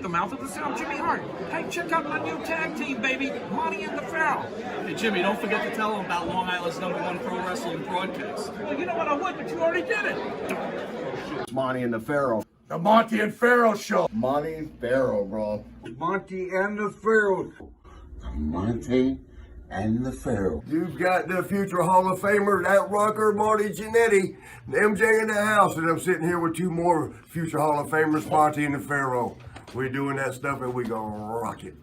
the mouth of the South, Jimmy Hart. Hey, check out my new tag team, baby, Monty and the Pharaoh. Hey, Jimmy, don't forget to tell them about Long Island's #1 pro wrestling broadcast. Well, you know what, I would, but you already did it. It's Monty and the Pharaoh. The Monty and Pharaoh Show. Monty and Pharaoh, bro. Monty and the Pharaoh. The Monty and the Pharaoh. You've got the future Hall of Famers, that Rucker, Marty Jannetty, and MJ in the house, and I'm sitting here with two more future Hall of Famers, Monty and the Pharaoh. We're doing that stuff and we gonna rock it.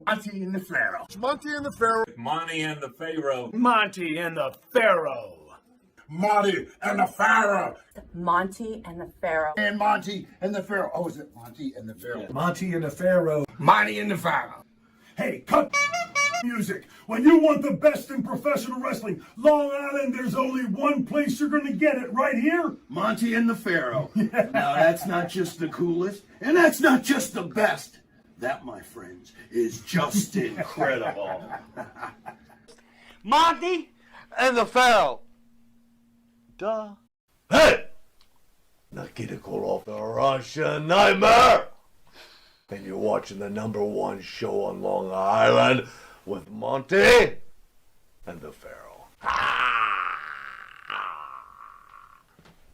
Monty and the Pharaoh. It's Monty and the Pharaoh. Monty and the Pharaoh. Monty and the Pharaoh. Monty and the Pharaoh. Monty and the Pharaoh. And Monty and the Pharaoh. Oh, is it Monty and the Pharaoh? Monty and the Pharaoh. Monty and the Pharaoh. Hey, cut music. When you want the best in professional wrestling, Long Island, there's only one place you're gonna get it, right here. Monty and the Pharaoh. Now, that's not just the coolest, and that's not just the best. That, my friends, is just incredible. Monty and the Pharaoh. Duh. Hey! Nikita Koloff, the Russian Nightmare! And you're watching the #1 show on Long Island with Monty and the Pharaoh.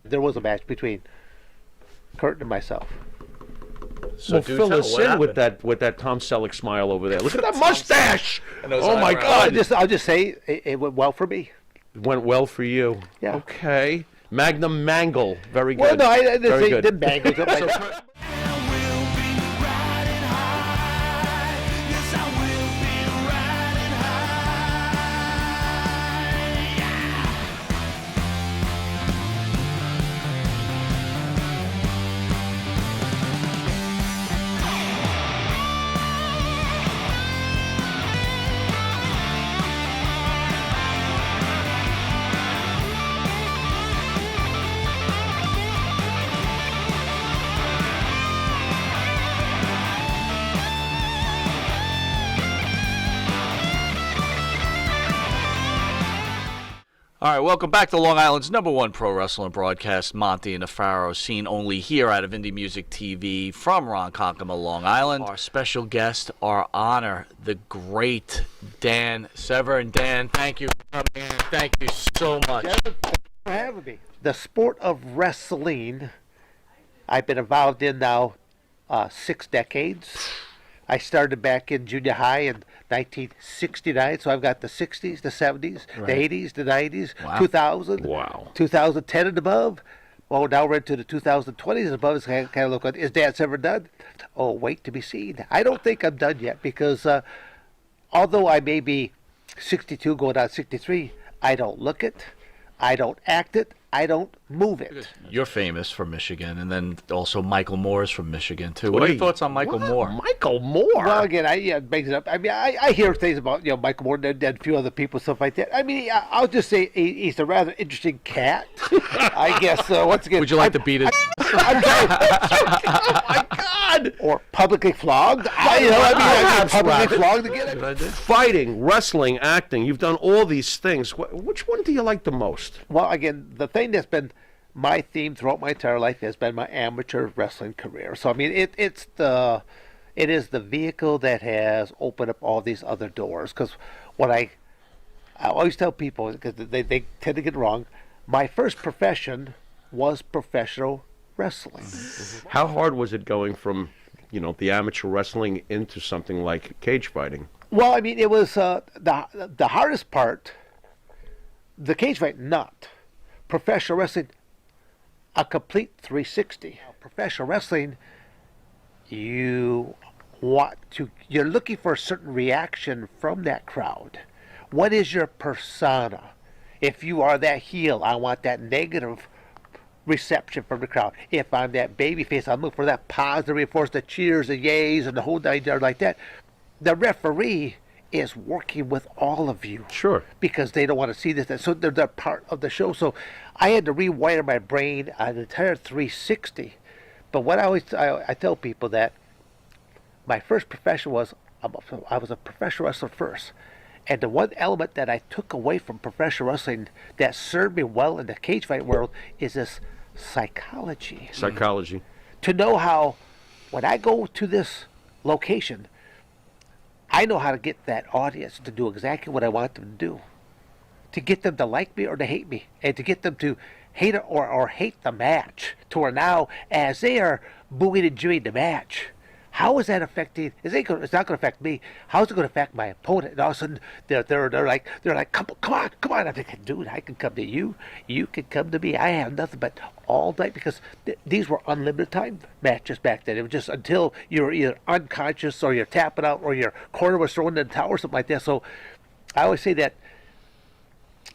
There was a match between Kurt and myself. So fill us in with that Tom Selleck smile over there. Look at that mustache! Oh my God! I'll just say it went well for me. It went well for you. Yeah. Okay. Magnum Mangle. Very good. Well, no, I didn't Very say good. the mangle. Something like that. All right, welcome back to Long Island's #1 pro wrestling broadcast, Monty and the Pharaoh, seen only here out of Indie Music TV from Ronkonkoma, Long Island. Our special guest, our honor, the great Dan Severn. Dan, thank you for coming in. Thank you so much. Thank you for having me. The sport of wrestling, I've been involved in now 6 decades. I started back in junior high in 1969, so I've got the 60s, the 70s, the 80s, the 90s, Wow. 2000, Wow. 2010 and above. Well, now we're into the 2020s and above. It's kind of look at, is Dan Severn done? Oh, wait to be seen. I don't think I'm done yet because although I may be 62 going on 63, I don't look it, I don't act it, I don't move it. You're famous from Michigan, and then also Michael Moore's from Michigan, too. What are your thoughts on Michael Moore? Michael Moore? Well, again, it makes it up. I mean, I hear things about Michael Moore and a few other people, stuff like that. I mean, I'll just say he's a rather interesting cat. I guess. Once again, Would you like to beat it? Oh my God! Or publicly flogged. I publicly flogged again. Fighting, wrestling, acting. You've done all these things. Which one do you like the most? Well, again, the thing that's been my theme throughout my entire life has been my amateur wrestling career. So I mean, it is the vehicle that has opened up all these other doors. Because what I always tell people, because they tend to get it wrong, my first profession was professional wrestling. How hard was it going from, the amateur wrestling into something like cage fighting? Well, I mean, it was the hardest part. The cage fight, not. Professional wrestling, a complete 360. Professional wrestling, you're looking for a certain reaction from that crowd. What is your persona? If you are that heel, I want that negative reception from the crowd. If I'm that baby face, I'm looking for that positive reinforcement, the cheers, the yays, and the whole nine yards like that. The referee is working with all of you. Sure. Because they don't want to see this. So they're part of the show. So I had to rewire my brain an entire 360. But what I tell people that my first profession was, I was a professional wrestler first. And the one element that I took away from professional wrestling that served me well in the cage fight world is this psychology. Psychology. To know how, when I go to this location, I know how to get that audience to do exactly what I want them to do. To get them to like me or to hate me. And to get them to hate or hate the match. To where now, as they are booing and jeering the match, how is that affecting? It's not going to affect me. How is it going to affect my opponent? And all of a sudden, they're like, come on. I'm thinking, dude, I can come to you. You can come to me. I have nothing but all night, because these were unlimited time matches back then. It was just until you're either unconscious or you're tapping out or your corner was thrown in the towel or something like that. So I always say that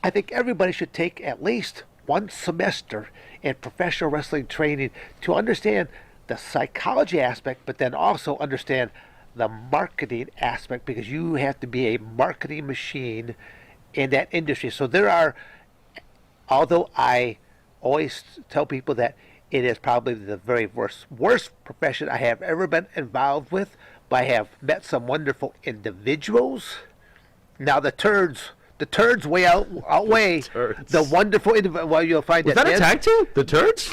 I think everybody should take at least one semester in professional wrestling training to understand the psychology aspect, but then also understand the marketing aspect, because you have to be a marketing machine in that industry. So there are, although I always tell people that it is probably the very worst profession I have ever been involved with, but I have met some wonderful individuals. Now the turds outweigh the wonderful individual. Well, you'll find Was that a tag team? The Turds?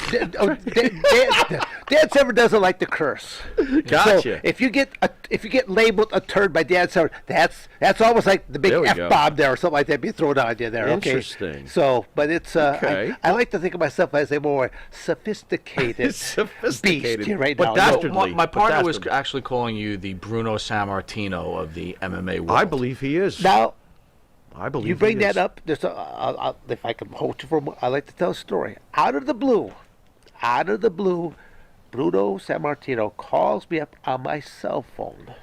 Dan Severn doesn't like to curse. Gotcha. So if you get labeled a turd by Dan Severn, that's almost like the big F-bomb there or something like that being thrown on you there. Okay. Interesting. So, but it's Okay. I like to think of myself as a more sophisticated beast here right But now. dastardly. My partner was dastardly. actually calling you the Bruno Sammartino of the MMA world. I believe he is. Now, I believe you bring he that is. up. There's if I can hold you for a moment, I like to tell a story. Out of the blue, Bruno Sammartino calls me up on my cell phone.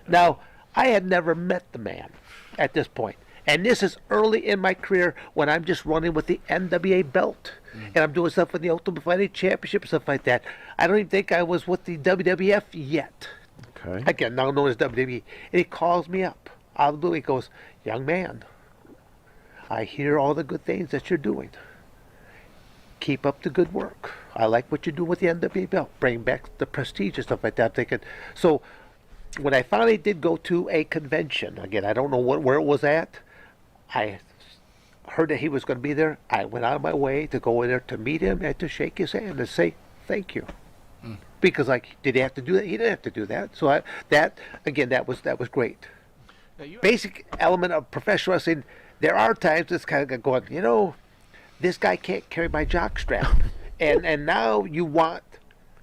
Now, I had never met the man at this point. And this is early in my career when I'm just running with the NWA belt. And I'm doing stuff with the Ultimate Fighting Championship and stuff like that. I don't even think I was with the WWF yet. Okay. Again, now known as WWE. And he calls me up out of the blue. He goes, young man, I hear all the good things that you're doing. Keep up the good work. I like what you do with the NWA belt. Bring back the prestige and stuff like that. I'm thinking, so when I finally did go to a convention, again, I don't know where it was at. I heard that he was going to be there. I went out of my way to go in there to meet him and to shake his hand and say thank you. Because, like, did he have to do that? He didn't have to do that. So that was great. Basic element of professional wrestling. There are times it's kind of going, this guy can't carry my jockstrap, and now you want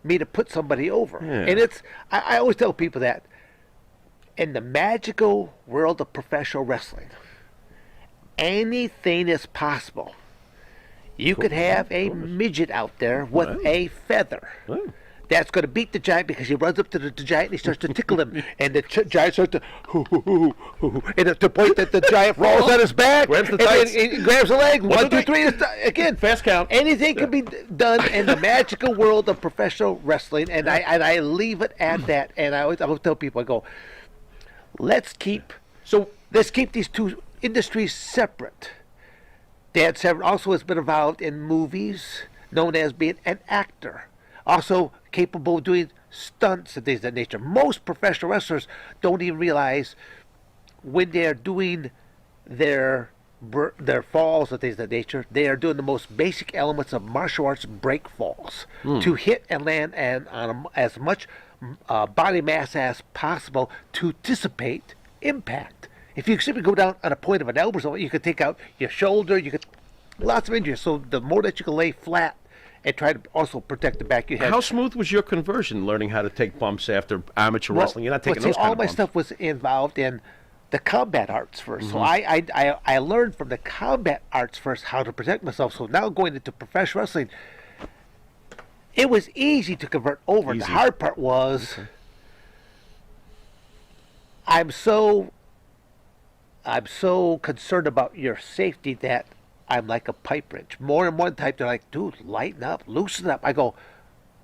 me to put somebody over. Yeah. And I always tell people that in the magical world of professional wrestling, anything is possible. You could have a midget out there with a feather. That's going to beat the giant because he runs up to the giant and he starts to tickle him. And the giant starts to, and at the point that the giant falls on his back, Grabs the and then tights. he grabs the leg. 1, 2, 3. Again, Fast count. anything can be done in the magical world of professional wrestling. And I leave it at that. And I always tell people, I go, let's keep these two industries separate. Dan Severn also has been involved in movies, known as being an actor. Also capable of doing stunts and things of that nature. Most professional wrestlers don't even realize when they're doing their falls and things of that nature, they are doing the most basic elements of martial arts break falls to hit and land and on as much body mass as possible to dissipate impact. If you simply go down on a point of an elbow, you could take out your shoulder, you could lots of injuries. So the more that you can lay flat and try to also protect the back of your head. How smooth was your conversion, learning how to take bumps after amateur wrestling? You're not taking those kind all of my bumps. stuff was involved in the combat arts first. So I learned from the combat arts first how to protect myself. So now going into professional wrestling, it was easy to convert over. Easy. The hard part was I'm so concerned about your safety that I'm like a pipe wrench. More than one type, they're like, dude, lighten up, loosen up. I go,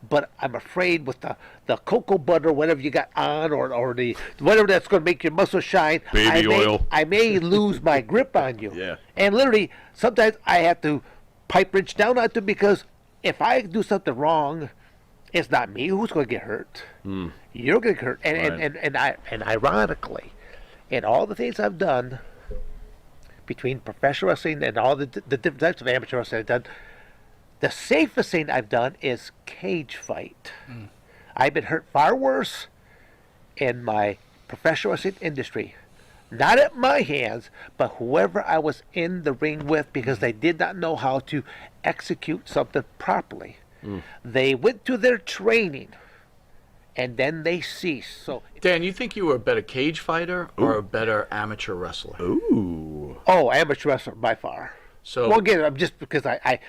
but I'm afraid with the cocoa butter, whatever you got on, or the whatever that's going to make your muscles shine, Baby oil. I may lose my grip on you. Yeah. And literally, sometimes I have to pipe wrench down on them because if I do something wrong, it's not me who's going to get hurt. You're going to get hurt. And ironically, in all the things I've done, between professional wrestling and all the different types of amateur wrestling I've done, the safest thing I've done is cage fight. I've been hurt far worse in my professional wrestling industry. Not at my hands, but whoever I was in the ring with, because they did not know how to execute something properly. They went to their training, and then they ceased. So, Dan, you think you were a better cage fighter or a better amateur wrestler? oh, amateur wrestler by far. So, Well, again, I'm just because I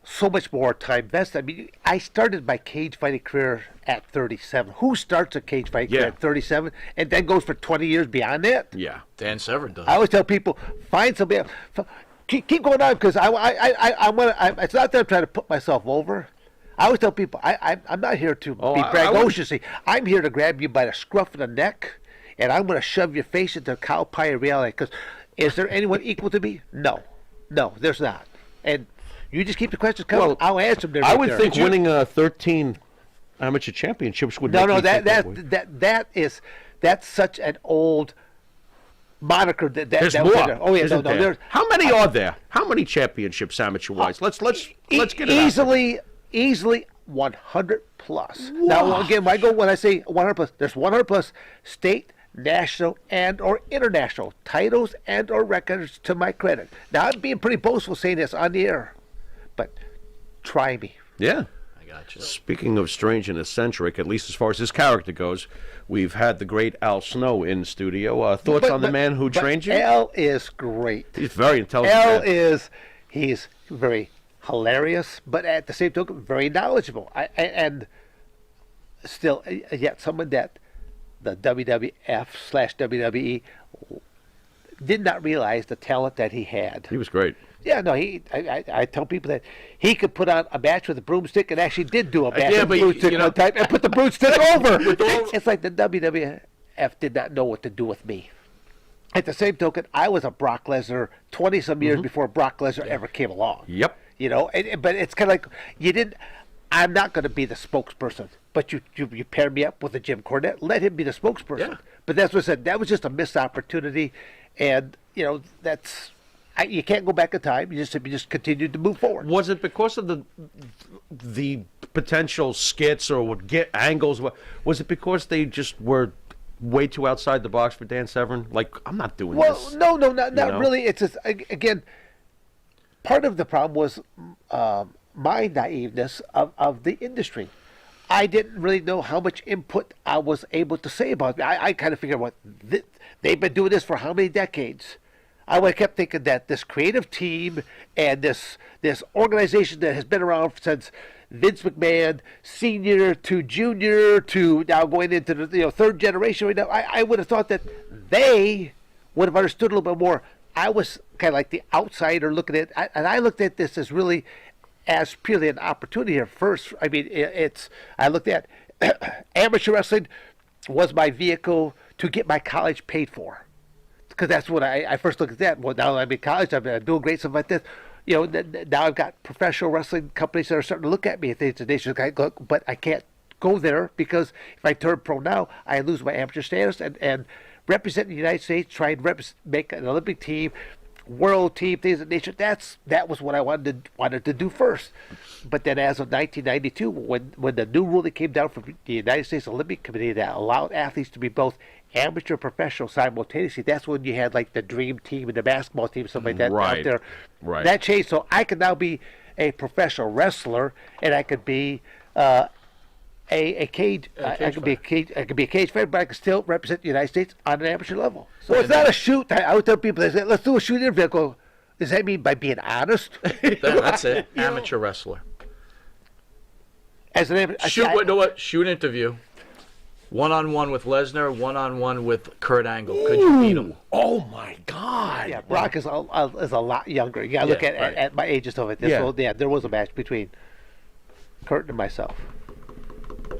so much more time vested. I mean, I started my cage fighting career at 37. Who starts a cage fighting career Yeah. at 37 and then goes for 20 years beyond that? Yeah. Dan Severn does. I always tell people, find somebody. Keep going on, because I want to. It's not that I'm trying to put myself over. I always tell people, I'm not here to be braggadocious. I'm here to grab you by the scruff of the neck, and I'm going to shove your face into a cow pie of reality. Because is there anyone equal to me? No, there's not. And you just keep the questions coming. Well, I'll answer them. I would think winning 13 amateur championships would make you think that way. That's such an old moniker. There's that more. was there. Oh yeah, isn't no, there? there's How many are there? How many championships amateur wise? Let's get it easily 100 plus. Now again, when I say 100 plus, there's 100 plus state, national, and or international titles and or records to my credit. Now I'm being pretty boastful saying this on the air, but try me. Yeah. I got you. Speaking of strange and eccentric, at least as far as his character goes, we've had the great Al Snow in studio. Thoughts on the man who trained you? Al is great. He's very intelligent. Al man. he's very hilarious, but at the same token, very knowledgeable. And still, yet someone that the WWF/WWE did not realize the talent that he had. He was great. Yeah, no, I tell people that he could put on a match with a broomstick, and actually did do a match with a broomstick one time, and put the broomstick over. It's like the WWF did not know what to do with me. At the same token, I was a Brock Lesnar 20-some years before Brock Lesnar ever came along. Yep. You know, but it's kind of like you didn't. I'm not going to be the spokesperson, but you pair me up with a Jim Cornette. Let him be the spokesperson. Yeah. But that's what I said. That was just a missed opportunity, and you know that's. You can't go back in time. You just continued to move forward. Was it because of the potential skits or would get angles? Was it because they just were way too outside the box for Dan Severn? Like, I'm not doing this. Well, no, not really. It's just, again, part of the problem was my naiveness of the industry. I didn't really know how much input I was able to say about it. I kind of figured, they've been doing this for how many decades? I kept thinking that this creative team and this organization that has been around since Vince McMahon, senior to junior to now going into the third generation right now, I would have thought that they would have understood a little bit more. I was kind of like the outsider looking at it, and I looked at this as really as purely an opportunity here first. I mean, I looked at amateur wrestling was my vehicle to get my college paid for. Because that's what I first looked at that. Well, now I'm in college, I'm doing great stuff like this. You know, now I've got professional wrestling companies that are starting to look at me and think they should look, but I can't go there because if I turn pro now, I lose my amateur status and represent the United States, try and make an Olympic team, world team, things of that nature. That was what I wanted to do first. But then, as of 1992, when the new ruling came down from the United States Olympic Committee that allowed athletes to be both amateur and professional simultaneously, that's when you had like the dream team and the basketball team, stuff like that out there. Right. That changed, so I could now be a professional wrestler, and I could be a cage. I could be a cage fighter, but I could still represent the United States on an amateur level. So it's not a shoot. I would tell people, they say, let's do a shoot interview. I go, does that mean by being honest? That's it. Amateur wrestler. As an amateur, Shoot interview. One-on-one with Lesnar, one-on-one with Kurt Angle. Could you beat him? Oh, my God. Yeah, Brock is a lot younger. You got to look at my age and stuff like this. So, there was a match between Kurt and myself.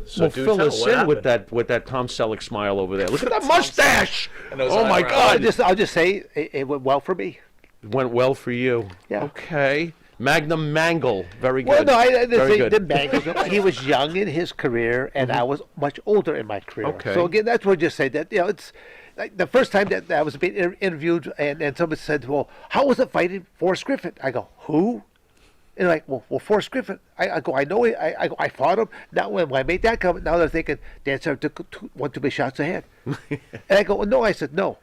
So fill us in with that Tom Selleck smile over there. Look at that mustache! Oh, my God. I'll just say it went well for me. It went well for you. Yeah. Okay. Magnum Mangle. Very Well, good. no, I didn't Very say good. the Mangle. He was young in his career, and I was much older in my career. Okay. So again, that's what I just say that it's like the first time that I was being interviewed, and somebody said, "Well, how was it fighting Forrest Griffin?" I go, "Who?" And like, well, Forrest Griffin. I go, I know it. I go, I fought him. Now when I made that comment, now they're thinking Dan Severn took one too many shots ahead. And I go, well, no. I said no.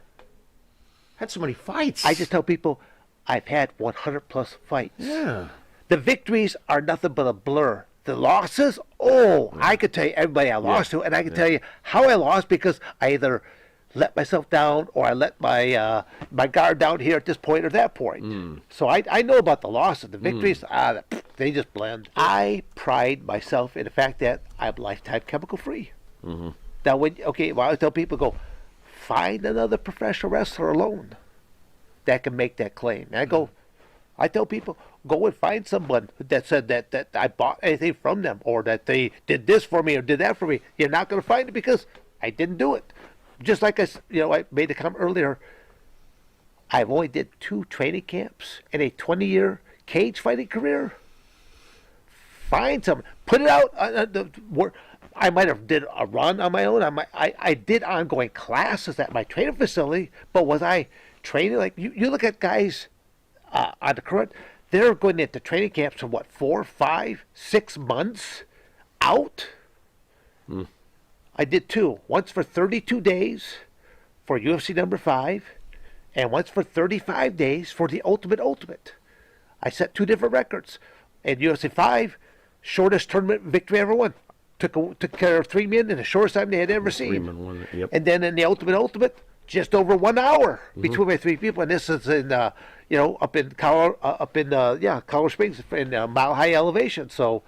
Had so many fights. I just tell people, I've had 100 plus fights. Yeah. The victories are nothing but a blur. The losses, I could tell you everybody I lost to, and I can tell you how I lost because I either let myself down or I let my my guard down here at this point or that point. So I know about the losses. The victories, they just blend. I pride myself in the fact that I'm lifetime chemical free. Now, I tell people, go find another professional wrestler alone that can make that claim. And I tell people, go and find someone that said that I bought anything from them or that they did this for me or did that for me. You're not going to find it because I didn't do it. Just like I made the comment earlier, I've only did 2 training camps in a 20-year cage fighting career. Find some, put it out. I might have did a run on my own. I did ongoing classes at my training facility, but was I training? Like you look at guys on the current, they're going into training camps for 4, 5, 6 months out. I did 2. Once for 32 days for UFC number 5, and once for 35 days for the Ultimate. I set 2 different records. In UFC 5, shortest tournament victory I ever won. Took care of 3 men in the shortest time they had ever seen. Yep. And then in the Ultimate, just over 1 hour between my 3 people. And this is in up in Colorado Springs in mile high elevation. So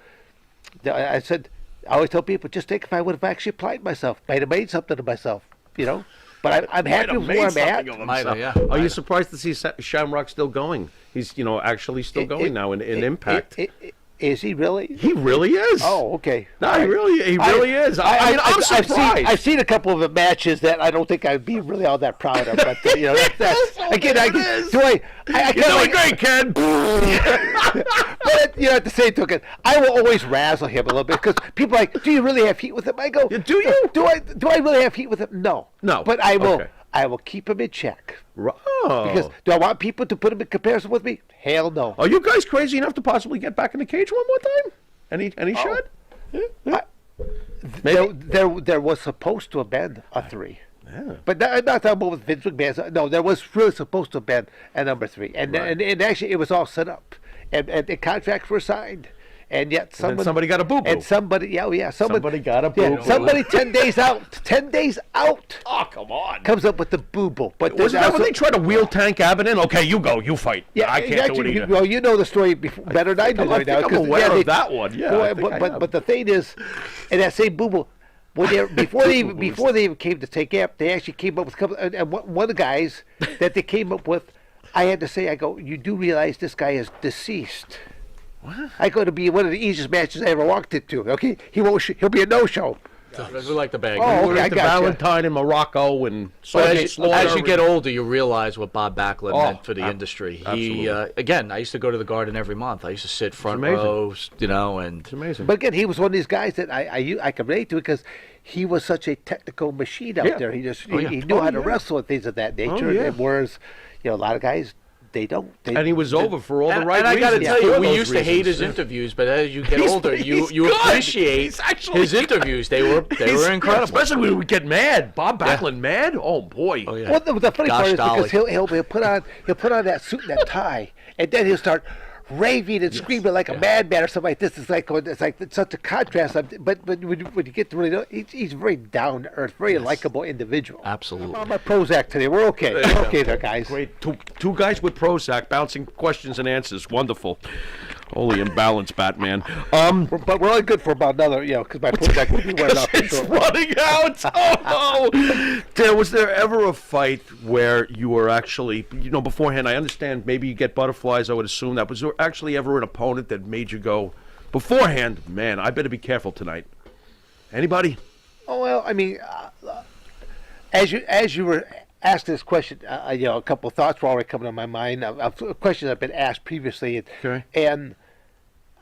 I said, I always tell people, just think if I would have actually applied myself, might have made something of myself, But I'm happy with where I'm at. Are you surprised to see Shamrock still going? He's actually still going now in Impact. Is he really? He really is. Oh, okay. No, he really is. I'm surprised. I've seen a couple of the matches that I don't think I'd be really all that proud of. But that's again, I You're doing great, Ken. But at the same token, I will always razzle him a little bit because people are like, do you really have heat with him? I go, do you? Do I really have heat with him? No. But I will. Okay. I will keep him in check. Oh. Because do I want people to put him in comparison with me? Hell no. Are you guys crazy enough to possibly get back in the cage one more time? Any shot? Maybe there was supposed to have been a 3. Yeah. But I'm not talking about with Vince McMahon. No, there was really supposed to have been a number 3, and actually it was all set up, and the contracts were signed. And yet somebody got a boo-boo. And somebody got a boo-boo. Somebody 10 days out. 10 days out. Oh, come on. Comes up with the boo-boo. But wasn't that when they tried to wheel Tank Abbott in? Okay, you go, you fight. Yeah, I can't do it either. Well, you know the story better than I do right now. I'm aware of that one. Yeah, but the thing is, in that same boo-boo, before they even came to Tank Abbott, they actually came up with a couple. And one of the guys that they came up with, I had to say, I go, you do realize this guy is deceased. What? I go to be one of the easiest matches I ever walked into. Okay, he'll be a no-show. We like the bag. Oh, okay, I got Valentine in Morocco and as you get older, you realize what Bob Backlund meant for the industry. He again, I used to go to the Garden every month. I used to sit front row, and it's amazing. But again, he was one of these guys that I can relate to because he was such a technical machine out there. He just he knew how to wrestle and things of that nature. And whereas a lot of guys. They don't. And he was over for all the right reasons. And I got to tell you, we used to hate his interviews. interviews, but as you get older, you appreciate his interviews. They were incredible. Especially when we would get mad. Bob Backlund mad? Oh boy. Oh, yeah. Well, the funny part is because he'll put on that suit and that tie, and then he'll start raving and screaming like a madman or something like this. It's like such a contrast. But when you get to really know, he's very down to earth, very likable individual. Absolutely. I'm on my Prozac today. We're okay. We're okay there, guys. Great. Two guys with Prozac bouncing questions and answers. Wonderful. Holy imbalance, Batman. But we're only good for about another, because my Prozac will be wearing off. It's running out. Oh no! Was there ever a fight where you were actually, beforehand? I understand. Maybe you get butterflies. I would assume that. Was there actually ever an opponent that made you go beforehand? Man, I better be careful tonight. Anybody? Oh well, I mean, as you were asked this question, a couple of thoughts were already coming to my mind of questions I've been asked previously, and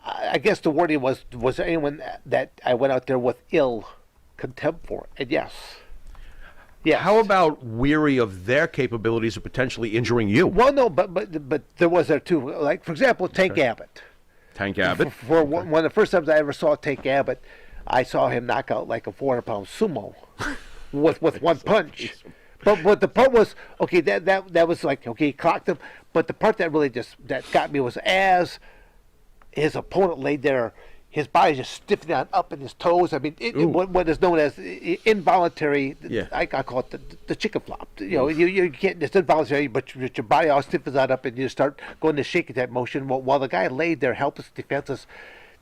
I guess the wording was there anyone that I went out there with ill contempt for? And yes. How about weary of their capabilities of potentially injuring you? Well, no, but there was there too. Like for example, Tank Abbott. Tank Abbott. For one of the first times I ever saw Tank Abbott, I saw him knock out like a 400-pound sumo with one punch. But the part was okay. That was like okay, he clocked him. But the part that really that got me was as his opponent laid there, his body just stiffened on up in his toes. I mean, what is known as involuntary. Yeah. I call it the chicken flop. You know, you can't. It's involuntary, but your body all stiffens on up, and you start going to shaking that motion. While the guy laid there, helpless, defenseless.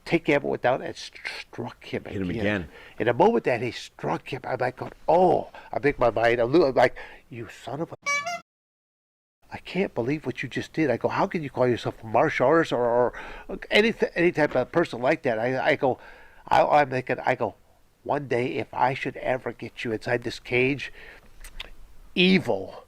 Take Abbott went down and struck him again. Hit him again. In the moment that he struck him, I'm like, oh, I think my mind, I'm like, you son of a... I can't believe what you just did. I go, how can you call yourself a martial artist or any type of person like that? I'm thinking, one day if I should ever get you inside this cage, evil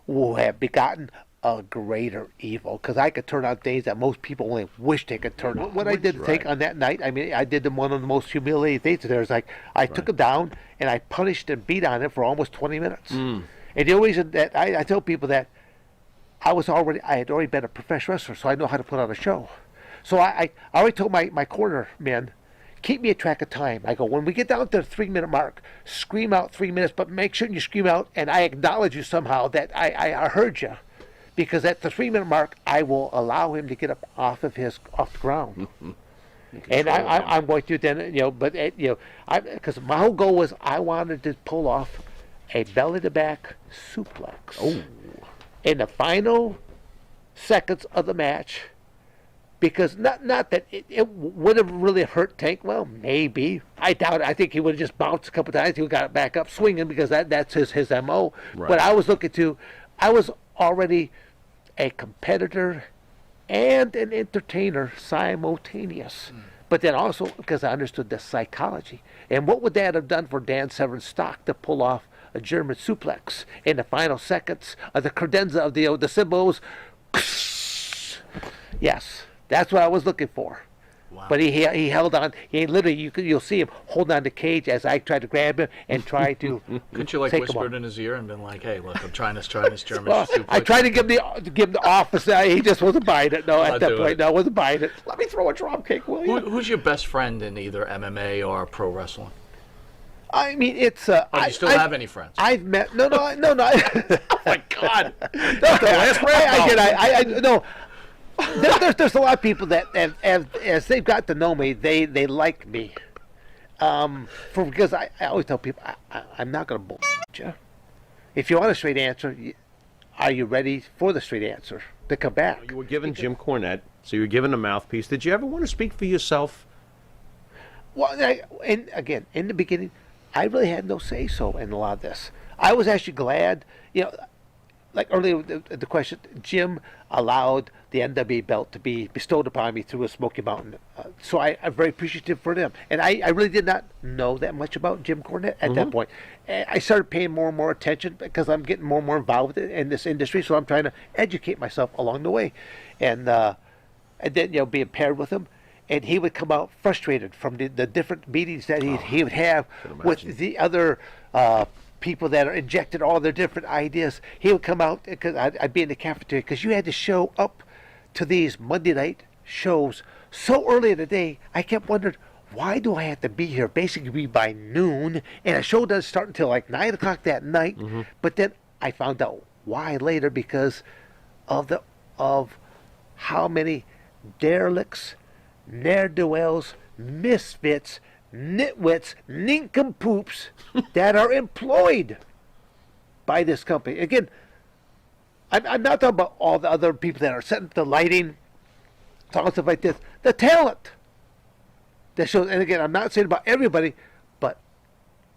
will have begotten a greater evil, because I could turn on things that most people only wish they could turn on. What I did to take on that night, I mean, I did one of the most humiliating things. There was like, I took him down and I punished and beat on him for almost 20 minutes. And the only reason that I tell people that I had already been a professional wrestler, so I know how to put on a show. So I already told my corner men, keep me a track of time. I go, when we get down to the 3-minute mark, scream out 3 minutes, but make sure you scream out and I acknowledge you somehow that I heard you. Because at the 3-minute mark, I will allow him to get up off the ground, and I'm going to then because my whole goal was I wanted to pull off a belly to back suplex in the final seconds of the match, because not that it would have really hurt Tank. Well, maybe, I doubt it. I think he would have just bounced a couple times. He got it back up swinging because that's his MO. Right. But I was already a competitor and an entertainer simultaneous. But then also because I understood the psychology. And what would that have done for Dan Severn's stock to pull off a German suplex in the final seconds of the credenza of the symbols? Yes, that's what I was looking for. Wow. But he held on. He literally, you'll see him holding on the cage as I tried to grab him and try to. Couldn't you like take him whispered off. in his ear and been like, "Hey, look, I'm trying this German Well, suplex." I tried to give the office. He just wasn't buying it. No, at that point, it. no, wasn't buying it. Let me throw a drop kick, will you? Who's your best friend in either MMA or pro wrestling? I mean, it's. Do you still have any friends? I've met. No. Oh my God! No. There's a lot of people that as they've got to know me, they like me. Because I always tell people I'm not going to bullshit you. If you want a straight answer, are you ready for the straight answer to come back? You were given Jim Cornette, so you were given a mouthpiece. Did you ever want to speak for yourself? Well, and again, in the beginning, I really had no say-so in a lot of this. I was actually glad, like earlier the question, Jim allowed the NWA belt to be bestowed upon me through a Smoky Mountain. So I'm very appreciative for them. And I really did not know that much about Jim Cornette at that point. I started paying more and more attention because I'm getting more and more involved in this industry, so I'm trying to educate myself along the way. And then, being paired with him. And he would come out frustrated from the different meetings that he would have with the other people that are injected all their different ideas. He would come out because I'd be in the cafeteria because you had to show up to these Monday night shows so early in the day. I kept wondering, why do I have to be here basically by noon? And a show doesn't start until like 9 o'clock that night. But then I found out why later, because of how many derelicts, ne'er-do-wells, misfits, nitwits, nincompoops that are employed by this company. Again, I'm not talking about all the other people that are setting up the lighting, talking stuff like this. The talent that shows, and again, I'm not saying about everybody, but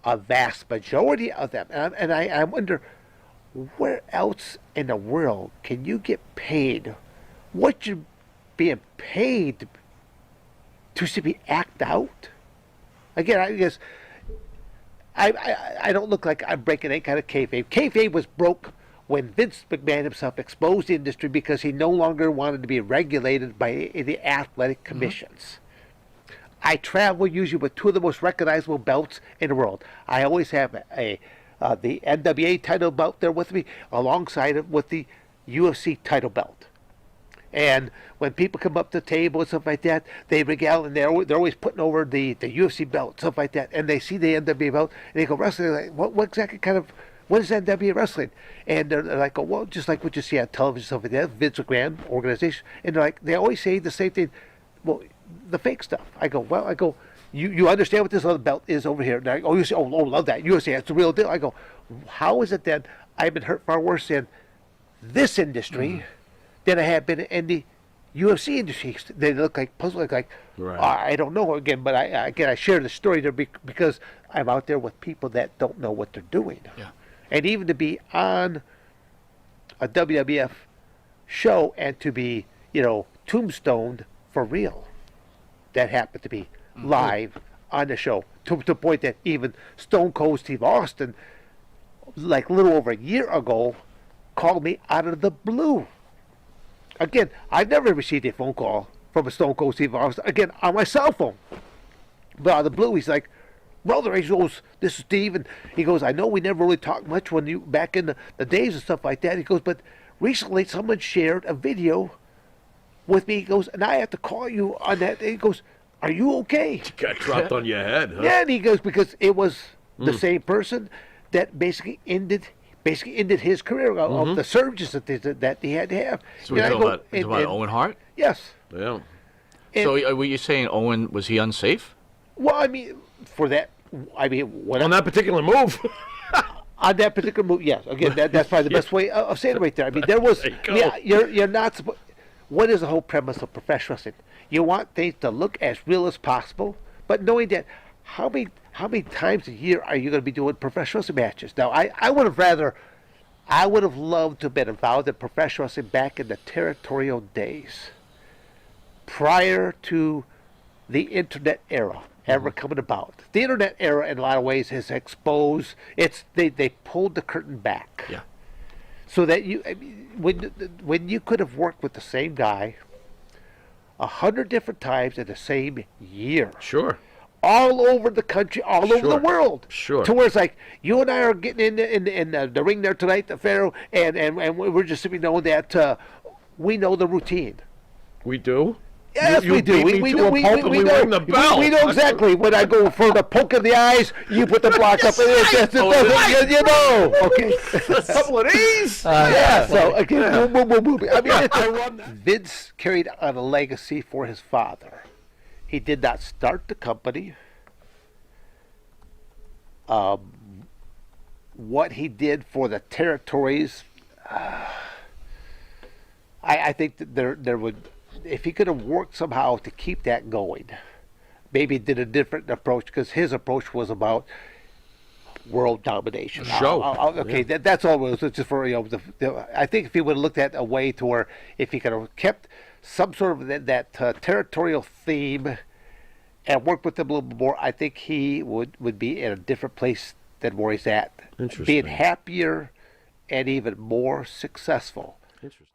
a vast majority of them. And I wonder, where else in the world can you get paid what you're being paid to simply act out? Again, I guess I don't look like I'm breaking any kind of kayfabe. Kayfabe was broke when Vince McMahon himself exposed the industry because he no longer wanted to be regulated by the athletic commissions. I travel usually with two of the most recognizable belts in the world. I always have the NWA title belt there with me, alongside it with the UFC title belt. And when people come up to the table and stuff like that, they regale, and they're always putting over the UFC belt, stuff like that. And they see the NWA belt, and they go, wrestling, like, what exactly kind of, what is NWA wrestling? And they're like, oh, well, just like what you see on television, stuff like that, Vince McMahon organization. And they're like, they always say the same thing, well, the fake stuff. I go, you understand what this other belt is over here? And I go, oh, you say, oh, love that. UFC, that's the real deal. I go, how is it that I've been hurt far worse in this industry than I have been in the UFC industry? They look like puzzled, like Right. I don't know again, but I share the story there because I'm out there with people that don't know what they're doing. Yeah. And even to be on a WWF show and to be, tombstoned for real, that happened to be live on the show, to the point that even Stone Cold Steve Austin, like a little over a year ago, called me out of the blue. Again, I've never received a phone call from a Stone Cold Steve Austin, again, on my cell phone. But out of the blue, he's like, brother, he goes, this is Steve, and he goes, I know we never really talked much when you, back in the days and stuff like that. He goes, but recently someone shared a video with me. He goes, and I have to call you on that. And he goes, are you okay? Got dropped on your head, huh? Yeah, and he goes, because it was the same person that basically ended his career of the surgeries that he had to have. So we're talking about Owen Hart? Yes. Yeah. So were you saying Owen, was he unsafe? Well, I mean, when On that particular move. on that particular move, yes. Again, that's probably the best way of saying it right there. I mean, there was, There you go. yeah, you're not supposed. What is the whole premise of professional wrestling? You want things to look as real as possible, but knowing that how many times a year are you going to be doing professional wrestling matches? Now, I would have loved to have been involved in professional wrestling back in the territorial days, prior to the internet era ever coming about. The internet era, in a lot of ways, has exposed. They pulled the curtain back. Yeah. So that when you could have worked with the same guy 100 different times in the same year. Sure. All over the country, all over the Sure. world. Sure. To where it's like, you and I are getting in the ring there tonight, the Pharaoh, and we're just simply knowing that we know the routine. We do? Yes, You we do. beat me to a pulp and we ring the bell. We know exactly. When I go for the poke in the eyes, you put the block up. You know. Okay. A couple of these? Yeah. So again, boom. I mean, Vince carried on a legacy for his father. He did not start the company. What he did for the territories, I think that there would, if he could have worked somehow to keep that going, maybe did a different approach, because his approach was about world domination. Show. Okay, that's all it was. Just for I think if he would have looked at a way to where if he could have kept some sort of that territorial theme and worked with them a little bit more, I think he would be in a different place than where he's at. Interesting. Being happier and even more successful. Interesting.